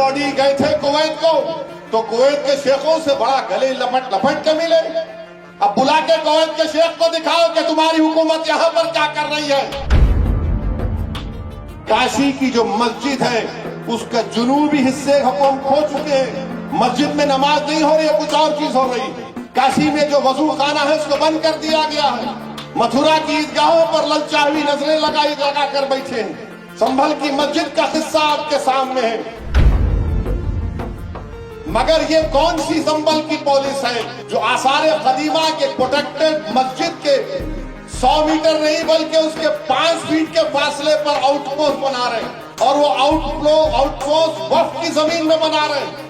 मोदी गए थे कुवैत को, तो कुवैत के शेखों से बड़ा गले लपट लपट के मिले। अब बुला के कुवैत के शेख को दिखाओ कि तुम्हारी हुकूमत यहां पर क्या कर रही है। काशी की जो मस्जिद है उसका जुनूबी हिस्से हुकूम खो चुके हैं। मस्जिद में नमाज नहीं हो रही है, कुछ और चीज हो रही है। काशी में जो वजू खाना है उसको बंद कर दिया गया है। मथुरा की ईदगाहों पर ललचावी नजरें लगा कर बैठे हैं। संभल की मस्जिद का हिस्सा आपके सामने है। मगर ये कौन सी संभल की पॉलिस है जो आसारे कदीमा के प्रोटेक्टेड मस्जिद के 100 मीटर नहीं बल्कि उसके 5 फीट के फासले पर आउटपोस्ट बना रहे हैं, और वो आउटपोस्ट वक्फ की जमीन में बना रहे हैं।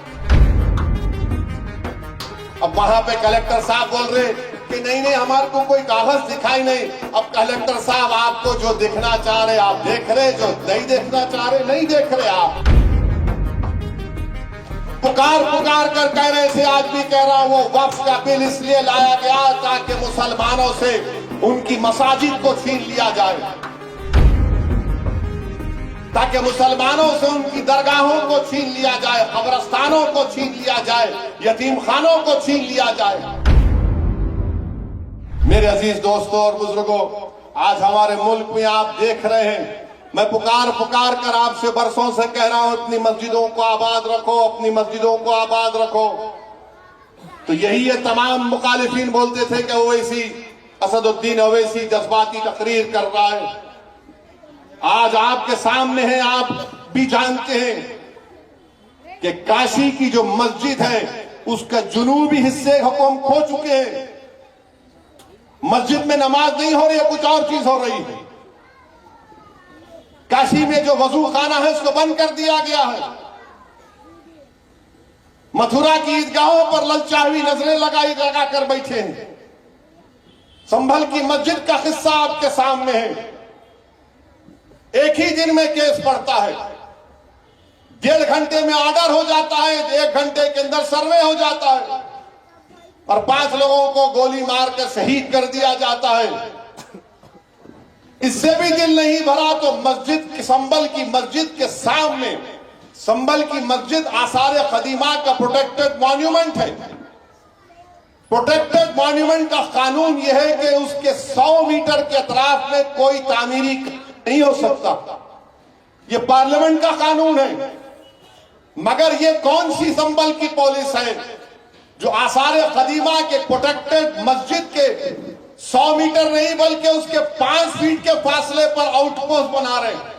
अब वहां पे कलेक्टर साहब बोल रहे कि नहीं हमारे को कोई कागज दिखाई नहीं। अब कलेक्टर साहब आपको जो देखना चाह रहे आप देख रहे, जो नहीं देखना चाह रहे नहीं देख रहे। आप पुकार कर कह रहे थे, आज भी कह रहा हूं, वो वक्फ का बिल इसलिए लाया गया ताकि मुसलमानों से उनकी मसाजिद को छीन लिया जाए, ताकि मुसलमानों से उनकी दरगाहों को छीन लिया जाए, कब्रस्तानों को छीन लिया जाए, यतीम खानों को छीन लिया जाए। मेरे अजीज दोस्तों और बुजुर्गों, आज हमारे मुल्क में आप देख रहे हैं, मैं पुकार कर आपसे बरसों से कह रहा हूं, अपनी मस्जिदों को आबाद रखो, अपनी मस्जिदों को आबाद रखो। तो यही ये तमाम मुखालिफिन बोलते थे कि ओवैसी, असदुद्दीन ओवैसी जज्बाती तकरीर कर रहा है। आज आपके सामने है, आप भी जानते हैं कि काशी की जो मस्जिद है उसका जुनूबी हिस्से हुकूम खो चुके हैं। मस्जिद में नमाज नहीं हो रही है, कुछ और चीज हो रही है। काशी में जो वजू खाना है उसको बंद कर दिया गया है। मथुरा की ईदगाहों पर ललचावी नजरें लगा कर बैठे हैं। संभल की मस्जिद का हिस्सा आपके सामने है। एक ही दिन में केस पड़ता है, 1.5 घंटे में ऑर्डर हो जाता है, 1 घंटे के अंदर सर्वे हो जाता है, और 5 लोगों को गोली मारकर शहीद कर दिया जाता है। इससे भी दिल नहीं भरा तो मस्जिद, संभल की मस्जिद के सामने, संभल की मस्जिद आसारे कदीमा का प्रोटेक्टेड मॉन्यूमेंट है। प्रोटेक्टेड मॉन्यूमेंट का कानून यह है कि उसके 100 मीटर के अतराफ में कोई तामीरी नहीं हो सकता। यह पार्लियामेंट का कानून है। मगर यह कौन सी संभल की पॉलिस है जो आसारे कदीमा के प्रोटेक्टेड मस्जिद के 100 मीटर नहीं बल्कि उसके 5 फीट के फासले पर आउटपोस्ट बना रहे हैं,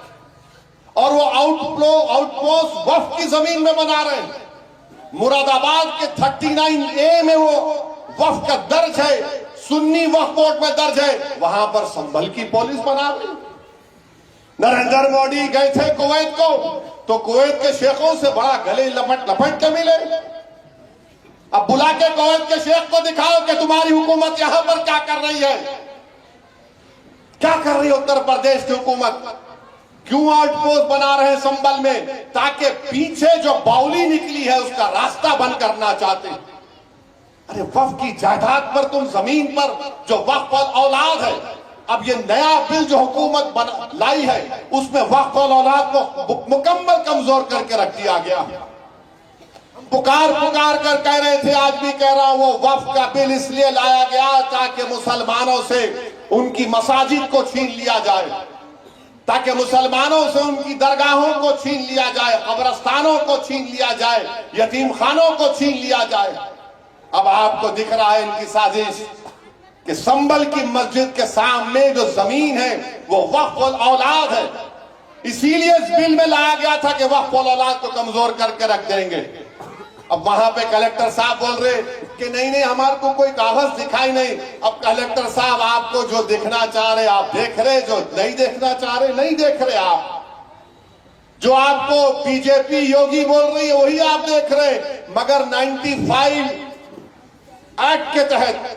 और वो आउटपोस्ट वक्फ की जमीन में बना रहे हैं। मुरादाबाद के 39A में वो वक्फ का दर्ज है, सुन्नी वक्फ बोर्ड में दर्ज है, वहां पर संभल की पुलिस बना रही। नरेंद्र मोदी गए थे कुवैत को, तो कुवैत के शेखों से बड़ा गले लपट के मिले। अब बुला के कुवैत के शेख को दिखाओ कि तुम्हारी हुकूमत यहां पर क्या कर रही है। क्या कर रही है उत्तर प्रदेश की हुकूमत? क्यों आउटपोस्ट बना रहे हैं संभल में? ताकि पीछे जो बाउली निकली है उसका रास्ता बंद करना चाहते हैं। अरे वक्फ की जायदाद पर, तुम जमीन पर जो वक्फ औलाद है, अब ये नया बिल जो हुकूमत लाई है उसमें वक्फ औलाद को मुकम्मल कमजोर करके रख दिया गया। पुकार कर कह रहे थे, आज भी कह रहा हूं, वो वक्फ का बिल इसलिए लाया गया ताकि मुसलमानों से उनकी मसाजिद को छीन लिया जाए, ताकि मुसलमानों से उनकी दरगाहों को छीन लिया जाए, कब्रस्तानों को छीन लिया जाए, यतीम खानों को छीन लिया जाए। अब आपको दिख रहा है इनकी साजिश कि संभल की मस्जिद के सामने जो जमीन है वो वक्फ औलाद है, इसीलिए इस बिल में लाया गया था कि वक्फ औलाद को कमजोर करके रख देंगे। अब वहां पे कलेक्टर साहब बोल रहे कि नहीं हमारे को कोई कागज दिखाई नहीं। अब कलेक्टर साहब आपको जो देखना चाह रहे आप देख रहे, जो नहीं देखना चाह रहे नहीं देख रहे। आप जो आपको बीजेपी योगी बोल रही है वही आप देख रहे। मगर 95 एक्ट के तहत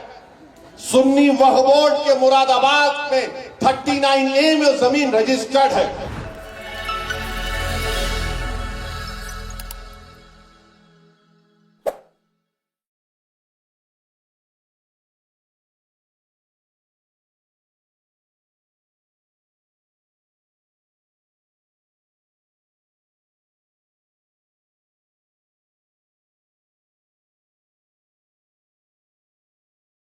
सुन्नी वक्फ बोर्ड के मुरादाबाद में 39A में जमीन रजिस्टर्ड है।